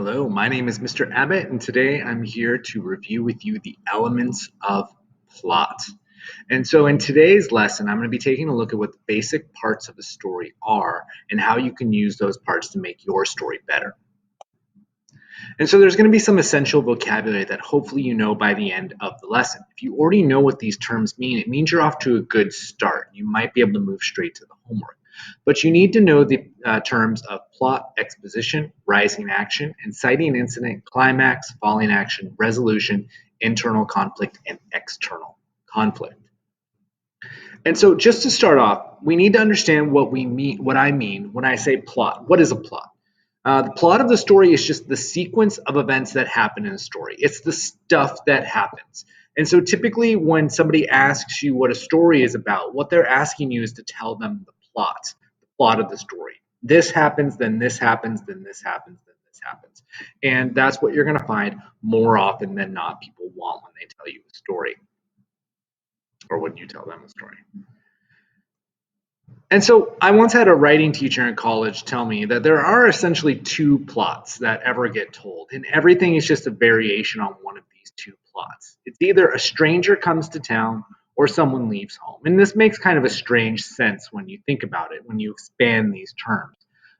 Hello, my name is Mr. Abbott, and today I'm here to review with you the elements of plot. And so, in today's lesson, I'm going to be taking a look at what the basic parts of a story are and how you can use those parts to make your story better. And so, there's going to be some essential vocabulary that hopefully you know by the end of the lesson. If you already know what these terms mean, it means you're off to a good start. You might be able to move straight to the homework. But you need to know the terms of plot, exposition, rising action, inciting incident, climax, falling action, resolution, internal conflict, and external conflict. And so just to start off, we need to understand what I mean when I say plot. What is a plot? The plot of the story is just the sequence of events that happen in a story. It's the stuff that happens. And so typically when somebody asks you what a story is about, what they're asking you is to tell them the plot of the story. This happens, then this happens, then this happens, then this happens. And that's what you're going to find more often than not people want when they tell you a story or when you tell them a story. And so I once had a writing teacher in college tell me that there are essentially two plots that ever get told, and everything is just a variation on one of these two plots. It's either a stranger comes to town or someone leaves home. And this makes kind of a strange sense when you think about it, when you expand these terms.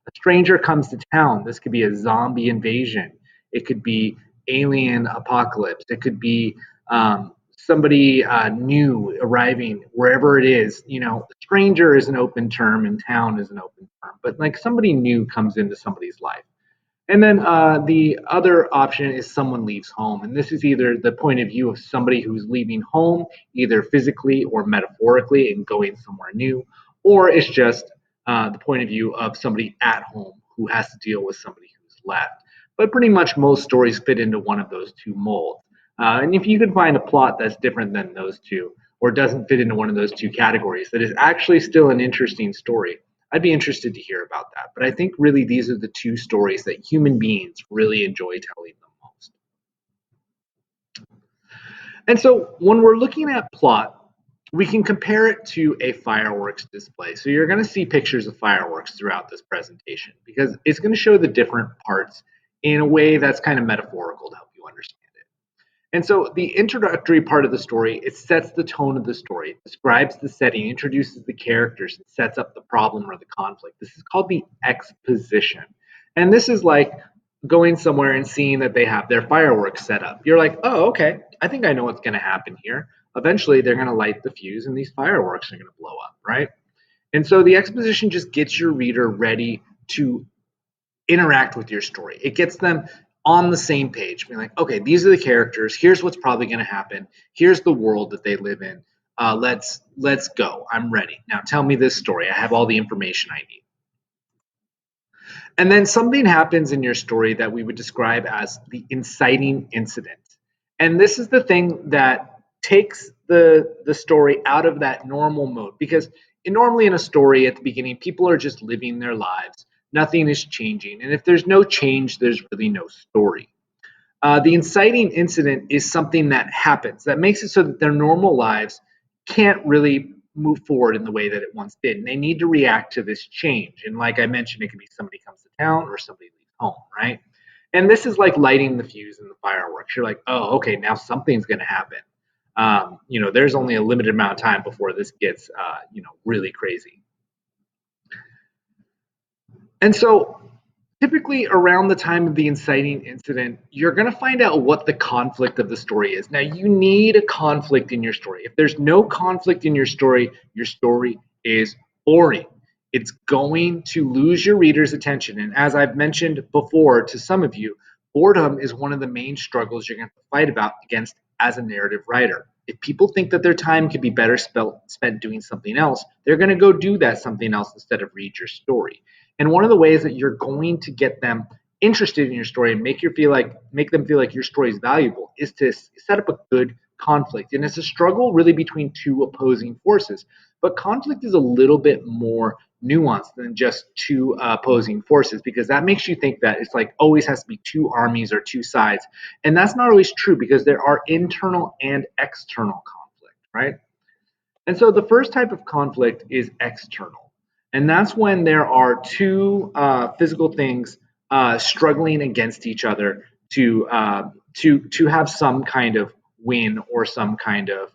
A stranger comes to town. This could be a zombie invasion, it could be alien apocalypse, it could be somebody new arriving wherever it is. Stranger is an open term and town is an open term, but like somebody new comes into somebody's life. And then the other option is someone leaves home. And this is either the point of view of somebody who's leaving home, either physically or metaphorically, and going somewhere new, or it's just the point of view of somebody at home who has to deal with somebody who's left. But pretty much most stories fit into one of those two molds. And if you can find a plot that's different than those two, or doesn't fit into one of those two categories, that is actually still an interesting story, I'd be interested to hear about that. But I think really these are the two stories that human beings really enjoy telling the most. And so when we're looking at plot, we can compare it to a fireworks display. So you're going to see pictures of fireworks throughout this presentation because it's going to show the different parts in a way that's kind of metaphorical to help you understand. And so the introductory part of the story, it sets the tone of the story, it describes the setting, introduces the characters, and sets up the problem or the conflict. This is called the exposition. And this is like going somewhere and seeing that they have their fireworks set up. You're like, oh, okay, I think I know what's going to happen here. Eventually, they're going to light the fuse and these fireworks are going to blow up, right? And so the exposition just gets your reader ready to interact with your story. It gets them on the same page, being like, okay, these are the characters. Here's what's probably going to happen. Here's the world that they live in. Let's go. I'm ready. Now tell me this story. I have all the information I need. And then something happens in your story that we would describe as the inciting incident. And this is the thing that takes the story out of that normal mode because normally in a story at the beginning, people are just living their lives. Nothing is changing. And if there's no change, there's really no story. The inciting incident is something that happens that makes it so that their normal lives can't really move forward in the way that it once did. And they need to react to this change. And like I mentioned, it could be somebody comes to town or somebody leaves home, right? And this is like lighting the fuse in the fireworks. You're like, oh, okay, now something's going to happen. There's only a limited amount of time before this gets, really crazy. And so typically around the time of the inciting incident, you're going to find out what the conflict of the story is. Now, you need a conflict in your story. If there's no conflict in your story is boring. It's going to lose your reader's attention. And as I've mentioned before to some of you, boredom is one of the main struggles you're going to fight about against as a narrative writer. If people think that their time could be better spent doing something else, they're going to go do that something else instead of read your story. And one of the ways that you're going to get them interested in your story and make them feel like your story is valuable is to set up a good conflict. And it's a struggle really between two opposing forces. But conflict is a little bit more nuanced than just two opposing forces because that makes you think that it's like always has to be two armies or two sides. And that's not always true because there are internal and external conflict, right? And so the first type of conflict is external. And that's when there are two physical things struggling against each other to have some kind of win or some kind of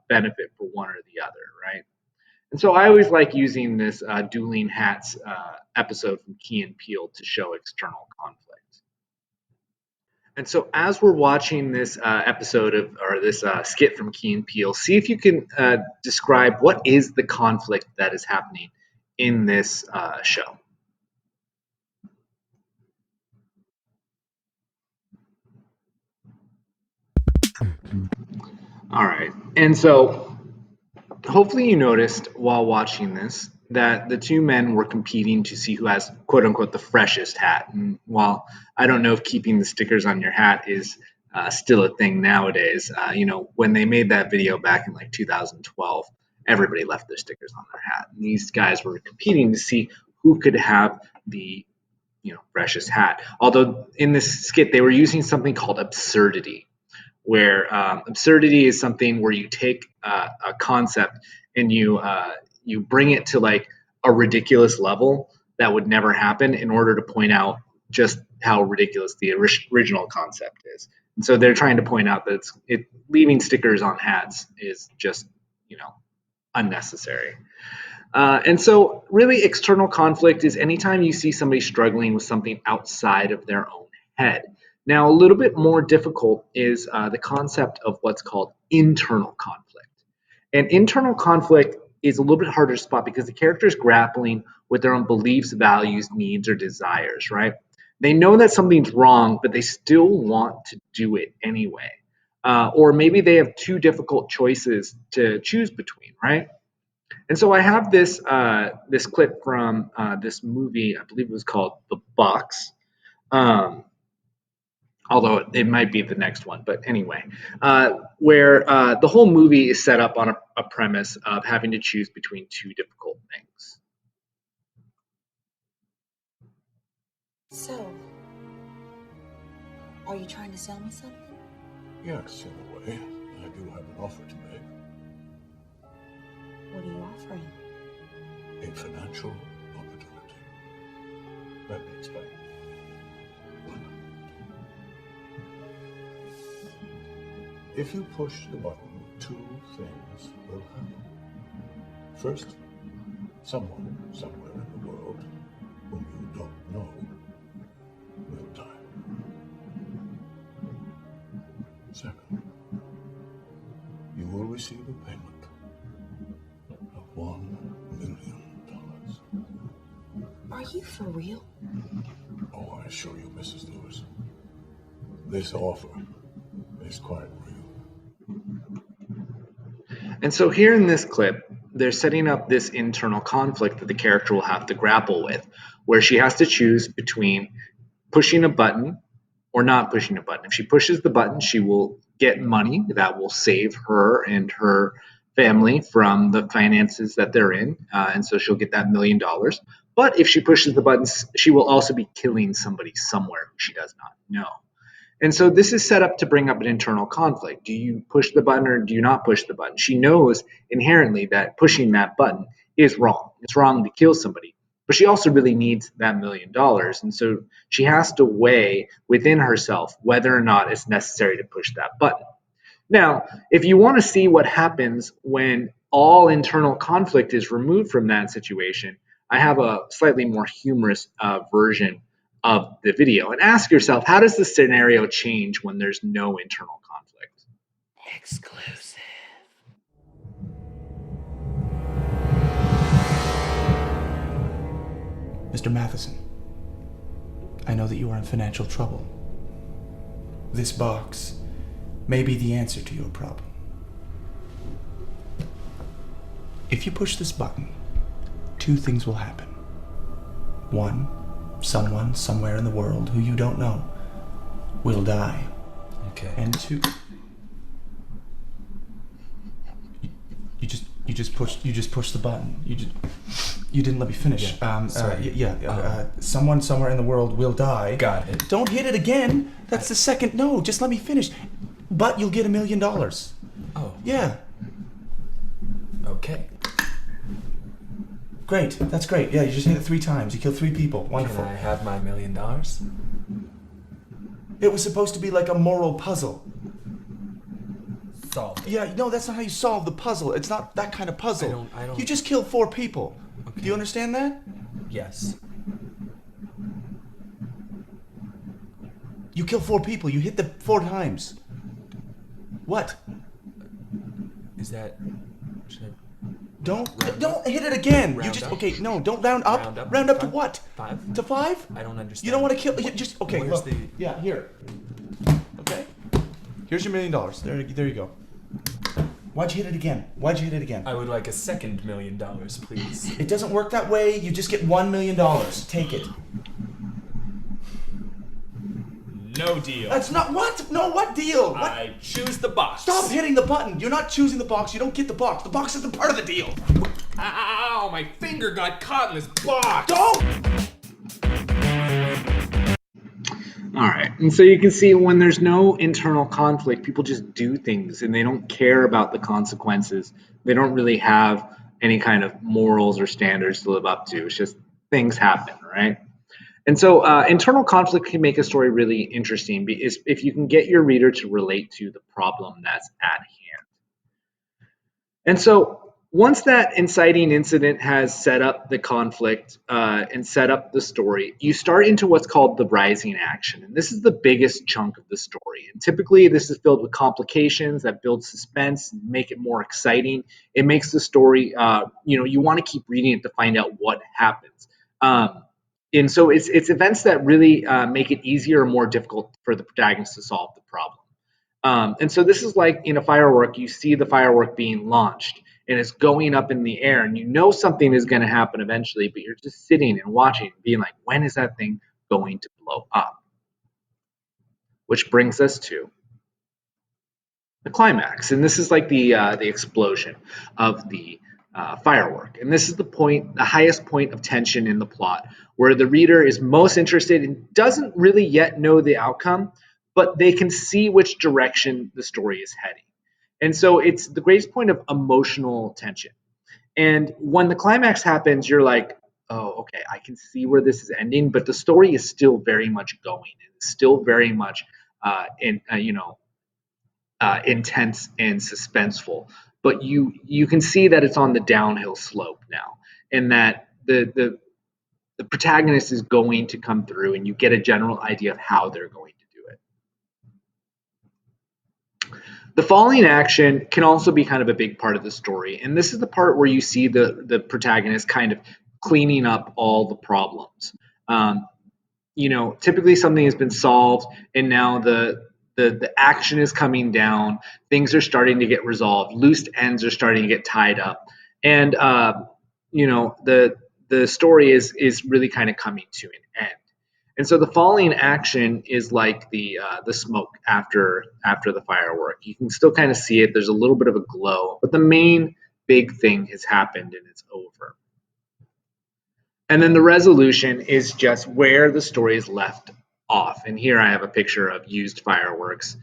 benefit for one or the other, right? And so I always like using this dueling hats episode from Key and Peele to show external conflict. And so, as we're watching this episode of, or this skit from Key and Peele, see if you can describe what is the conflict that is happening in this show. All right. And so, hopefully, you noticed while watching this that the two men were competing to see who has quote unquote the freshest hat. And while I don't know if keeping the stickers on your hat is still a thing nowadays, when they made that video back in like 2012, everybody left their stickers on their hat. And these guys were competing to see who could have the freshest hat. Although in this skit, they were using something called absurdity, where absurdity is something where you take a concept and you bring it to like a ridiculous level that would never happen in order to point out just how ridiculous the original concept is. And so they're trying to point out that leaving stickers on hats is just unnecessary. And so really external conflict is anytime you see somebody struggling with something outside of their own head. Now, a little bit more difficult is the concept of what's called internal conflict. And internal conflict is a little bit harder to spot because the character is grappling with their own beliefs, values, needs, or desires, right? They know that something's wrong, but they still want to do it anyway. Or maybe they have two difficult choices to choose between, right? And so I have this clip from this movie, I believe it was called The Box. Although it might be the next one, but anyway, where the whole movie is set up on a premise of having to choose between two difficult things. So, are you trying to sell me something? Yes, in a way. I do have an offer to make. What are you offering? A financial opportunity. Let me explain. If you push the button, two things will happen. First, someone somewhere in the world whom you don't know will die. Second, you will receive a payment of $1 million. Are you for real? Oh, I assure you, Mrs. Lewis, this offer is quite real. And so here in this clip, they're setting up this internal conflict that the character will have to grapple with, where she has to choose between pushing a button or not pushing a button. If she pushes the button, she will get money that will save her and her family from the finances that they're in. And so she'll get that $1 million. But if she pushes the buttons, she will also be killing somebody somewhere who she does not know. And so this is set up to bring up an internal conflict. Do you push the button or do you not push the button? She knows inherently that pushing that button is wrong. It's wrong to kill somebody. But she also really needs that $1 million. And so she has to weigh within herself whether or not it's necessary to push that button. Now, if you want to see what happens when all internal conflict is removed from that situation, I have a slightly more humorous version of the video. And ask yourself, how does the scenario change when there's no internal conflict? Exclusive. Mr. Matheson, I know that you are in financial trouble. This box may be the answer to your problem. If you push this button, two things will happen. One, someone somewhere in the world who you don't know will die. Okay. And two, you just push the button. You didn't let me finish. Yeah. Sorry. Someone somewhere in the world will die. Got it. Don't hit it again. That's the second. No, just let me finish. But you'll get $1 million. Oh. Yeah. Okay. Great. That's great. Yeah, you just hit it 3 times. You killed 3 people. Wonderful. Can I have my $1 million? It was supposed to be like a moral puzzle. Solved it. Yeah, no, that's not how you solve the puzzle. It's not that kind of puzzle. I don't... You just killed 4 people. Okay. Do you understand that? Yes. You killed 4 people. You hit the 4 times. What? Is that... Should I... Don't Round hit it again. Round You just up? okay. No, don't round up. Round up? Round up to 5? what? 5? To 5? I don't understand. You don't want to kill. Just okay. Where's Look. the... Yeah, here. Okay. Here's your $1 million. There you go. Why'd you hit it again? Why'd you hit it again? I would like a second $1 million, please. It doesn't work that way. You just get $1 million. Take it. No deal. That's not what? No, what deal? What? I choose the box. Stop hitting the button. You're not choosing the box. You don't get the box. The box isn't part of the deal. Ow, my finger got caught in this box. Don't! All right. And so you can see when there's no internal conflict, people just do things and they don't care about the consequences. They don't really have any kind of morals or standards to live up to. It's just things happen, right? And so internal conflict can make a story really interesting because if you can get your reader to relate to the problem that's at hand. And so once that inciting incident has set up the conflict and set up the story, you start into what's called the rising action. And this is the biggest chunk of the story. And typically this is filled with complications that build suspense, make it more exciting. It makes the story, you want to keep reading it to find out what happens. And so it's events that really make it easier or more difficult for the protagonist to solve the problem. And so this is like in a firework, you see the firework being launched and it's going up in the air and you know something is going to happen eventually, but you're just sitting and watching and being like, when is that thing going to blow up? Which brings us to the climax. And this is like the explosion of the firework. And this is the highest point of tension in the plot, where the reader is most interested and doesn't really yet know the outcome, but they can see which direction the story is heading. And so it's the greatest point of emotional tension. And when the climax happens, you're like, oh, okay, I can see where this is ending, but the story is still very much going. It's still very much intense and suspenseful. But you can see that it's on the downhill slope now, and that the protagonist is going to come through, and you get a general idea of how they're going to do it. The falling action can also be kind of a big part of the story, and this is the part where you see the protagonist kind of cleaning up all the problems. Typically something has been solved, and now the action is coming down. Things are starting to get resolved. Loose ends are starting to get tied up, and the story is really kind of coming to an end. And so the falling action is like the smoke after the firework. You can still kind of see it. There's a little bit of a glow, but the main big thing has happened and it's over. And then the resolution is just where the story is left off. And here I have a picture of used fireworks.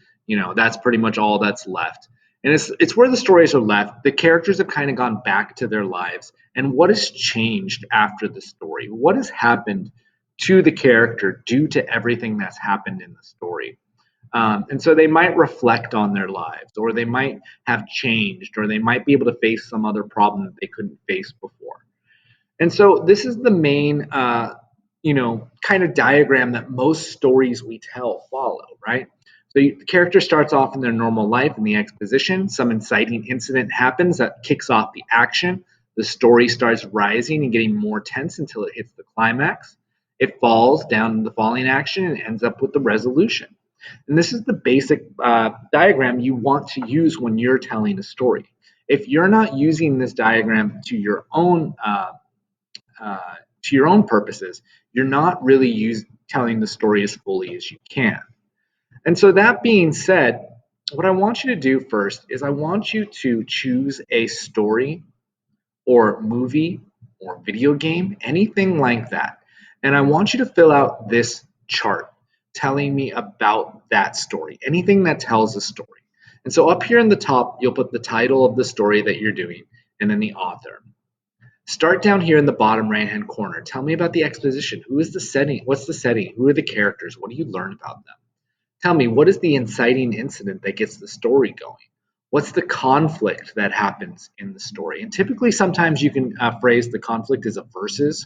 That's pretty much all that's left. And it's where the stories are left. The characters have kind of gone back to their lives. And what has changed after the story? What has happened to the character due to everything that's happened in the story? And so they might reflect on their lives, or they might have changed, or they might be able to face some other problem that they couldn't face before. And so this is the main kind of diagram that most stories we tell follow, right? So the character starts off in their normal life in the exposition. Some inciting incident happens that kicks off the action. The story starts rising and getting more tense until it hits the climax. It falls down in the falling action and ends up with the resolution. And this is the basic diagram you want to use when you're telling a story. If you're not using this diagram to your own purposes, you're not really telling the story as fully as you can. And so that being said, what I want you to do first is I want you to choose a story or movie or video game, anything like that. And I want you to fill out this chart telling me about that story, anything that tells a story. And so up here in the top, you'll put the title of the story that you're doing and then the author. Start down here in the bottom right-hand corner. Tell me about the exposition. Who is the setting? What's the setting? Who are the characters? What do you learn about them? Tell me, what is the inciting incident that gets the story going? What's the conflict that happens in the story? And typically, sometimes you can phrase the conflict as a versus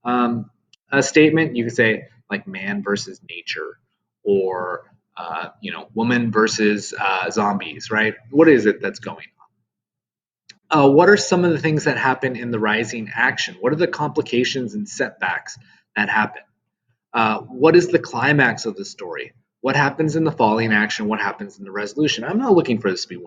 a statement. You can say like man versus nature, or woman versus zombies, right? What is it that's going on? What are some of the things that happen in the rising action? What are the complications and setbacks that happen? What is the climax of the story? What happens in the falling action? What happens in the resolution? I'm not looking for this to be 100%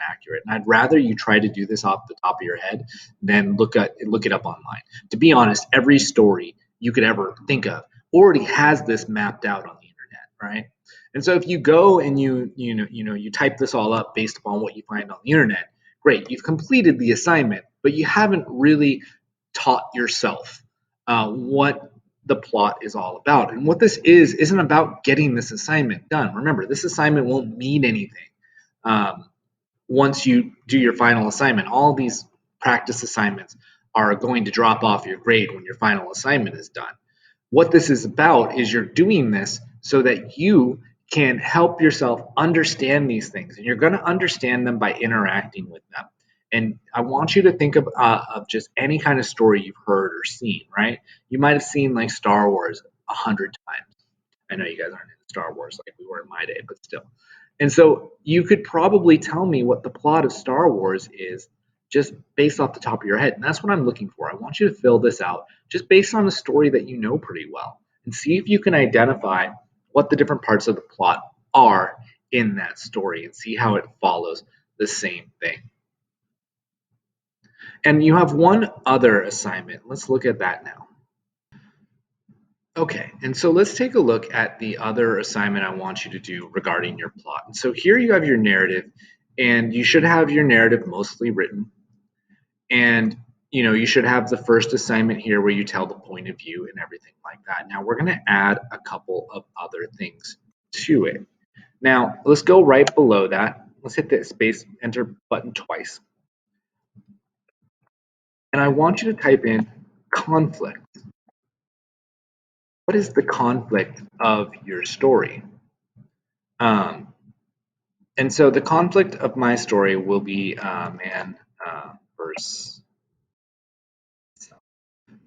accurate, and I'd rather you try to do this off the top of your head than look it up online. To be honest, every story you could ever think of already has this mapped out on the internet, right? And so if you go and you type this all up based upon what you find on the internet, great, you've completed the assignment, but you haven't really taught yourself what the plot is all about. And what this isn't about getting this assignment done. Remember, this assignment won't mean anything once you do your final assignment. All these practice assignments are going to drop off your grade when your final assignment is done. What this is about is you're doing this so that you can help yourself understand these things, and you're going to understand them by interacting with them. And I want you to think of just any kind of story you've heard or seen, right? You might have seen like Star Wars 100 times. I know you guys aren't into Star Wars like we were in my day, but still. And so you could probably tell me what the plot of Star Wars is just based off the top of your head. And that's what I'm looking for. I want you to fill this out just based on a story that you know pretty well, and see if you can identify what the different parts of the plot are in that story and see how it follows the same thing. And you have one other assignment. Let's look at that now. Okay, and so let's take a look at the other assignment I want you to do regarding your plot. And so here you have your narrative, and you should have your narrative mostly written. And you should have the first assignment here where you tell the point of view and everything like that. Now we're going to add a couple of other things to it. Now let's go right below that. Let's hit the space enter button twice. And I want you to type in conflict. What is the conflict of your story? And so the conflict of my story will be man versus.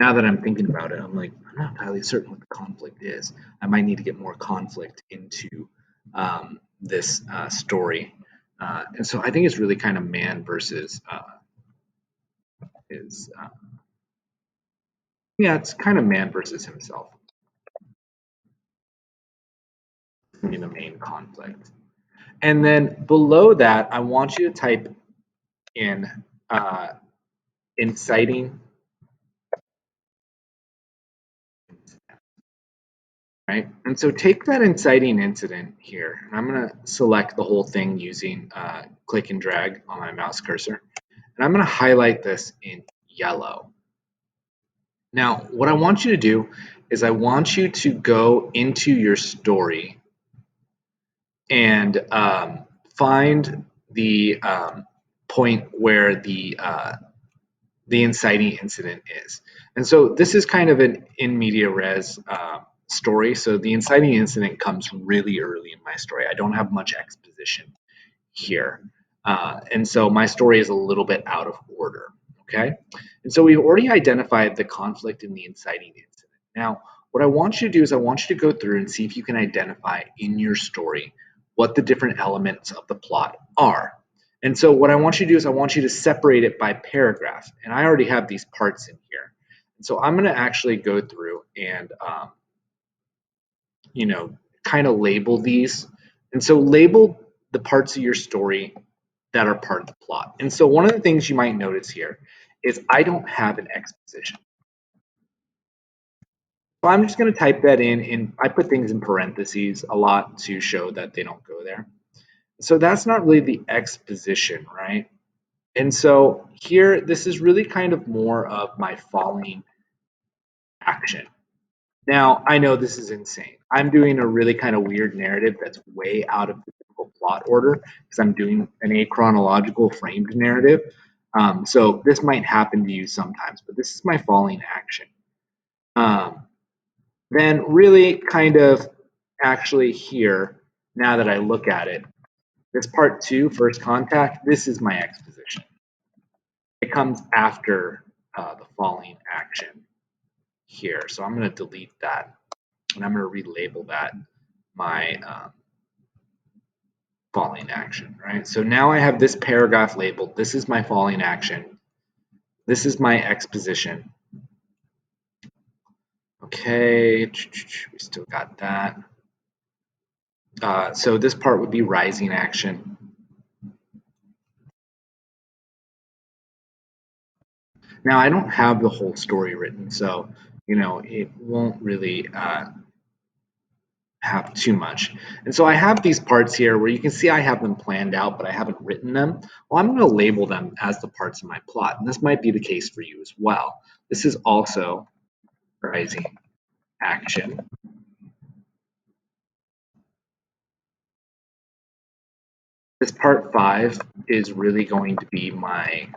Now that I'm thinking about it, I'm like, I'm not entirely certain what the conflict is. I might need to get more conflict into this story. And so I think it's really kind of man versus it's kind of man versus himself. The main conflict. And then below that, I want you to type in inciting. Right? And so take that inciting incident here, and I'm going to select the whole thing using click and drag on my mouse cursor, and I'm going to highlight this in yellow. Now, what I want you to do is I want you to go into your story and find the point where the inciting incident is. And so this is kind of an in media res story. So the inciting incident comes really early in my story. I don't have much exposition here. And so my story is a little bit out of order. Okay. And so we've already identified the conflict in the inciting incident. Now, what I want you to do is I want you to go through and see if you can identify in your story what the different elements of the plot are. And so what I want you to do is I want you to separate it by paragraph. And I already have these parts in here. And so I'm going to actually go through and, kind of label these. And so label the parts of your story that are part of the plot. And so one of the things you might notice here is I don't have an exposition. So I'm just going to type that in, and I put things in parentheses a lot to show that they don't go there. So that's not really the exposition, right? And so here, this is really kind of more of my falling action. Now, I know this is insane. I'm doing a really kind of weird narrative that's way out of the typical plot order because I'm doing an achronological framed narrative. So this might happen to you sometimes, but this is my falling action. Then really kind of actually here, now that I look at it, this part 2, first contact, this is my exposition. It comes after the falling action here. So I'm going to delete that, and I'm going to relabel that my falling action, right? So now I have this paragraph labeled. This is my falling action. This is my exposition. Okay, we still got that. So this part would be rising action. Now I don't have the whole story written, so it won't really have too much. And so I have these parts here where you can see I have them planned out, but I haven't written them. Well, I'm going to label them as the parts of my plot, and this might be the case for you as well. This is also rising action. This part 5 is really going to be my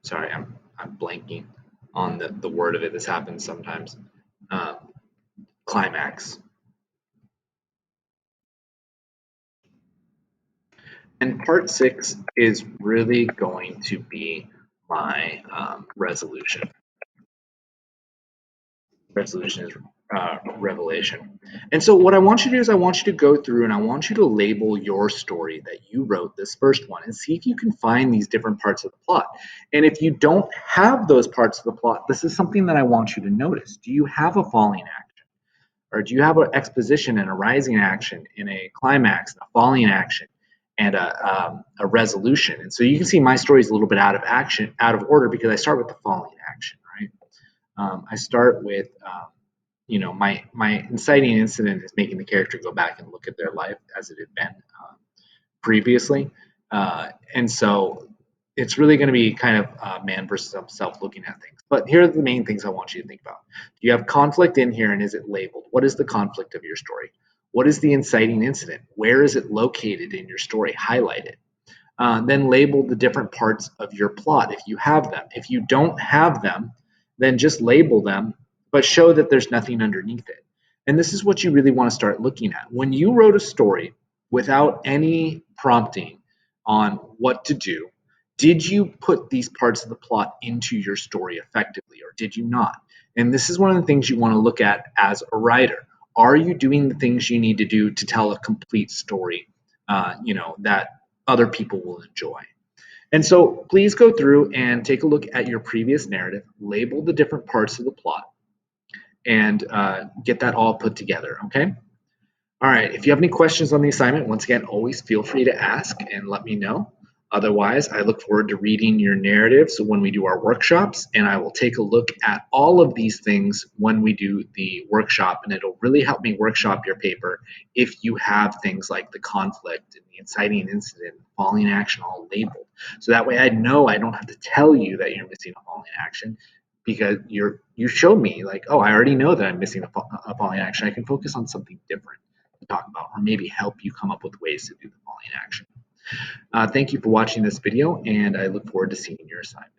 sorry, I'm blanking on the word of it. This happens sometimes. Climax. And part 6 is really going to be my resolution. Resolution is revelation. And so what I want you to do is I want you to go through and I want you to label your story that you wrote, this first one, and see if you can find these different parts of the plot. And if you don't have those parts of the plot, this is something that I want you to notice. Do you have a falling action? Or do you have an exposition and a rising action in a climax, and a falling action, and a resolution? And so you can see my story is a little bit out of order because I start with the falling action, right? I start with my inciting incident is making the character go back and look at their life as it had been previously, and so it's really going to be kind of man versus himself looking at things. But here are the main things I want you to think about. You have conflict in here, and is it labeled? What is the conflict of your story? What is the inciting incident? Where is it located in your story? Highlight it. Then label the different parts of your plot if you have them. If you don't have them, then just label them, but show that there's nothing underneath it. And this is what you really want to start looking at. When you wrote a story without any prompting on what to do, did you put these parts of the plot into your story effectively, or did you not? And this is one of the things you want to look at as a writer. Are you doing the things you need to do to tell a complete story, that other people will enjoy? And so please go through and take a look at your previous narrative, label the different parts of the plot, and get that all put together, okay? All right, if you have any questions on the assignment, once again, always feel free to ask and let me know. Otherwise, I look forward to reading your narratives when we do our workshops, and I will take a look at all of these things when we do the workshop, and it'll really help me workshop your paper if you have things like the conflict and the inciting incident, falling action all labeled. So that way I know I don't have to tell you that you're missing a falling action, because you showed me like, oh, I already know that I'm missing a falling action. I can focus on something different to talk about, or maybe help you come up with ways to do the falling action. Thank you for watching this video, and I look forward to seeing your assignment.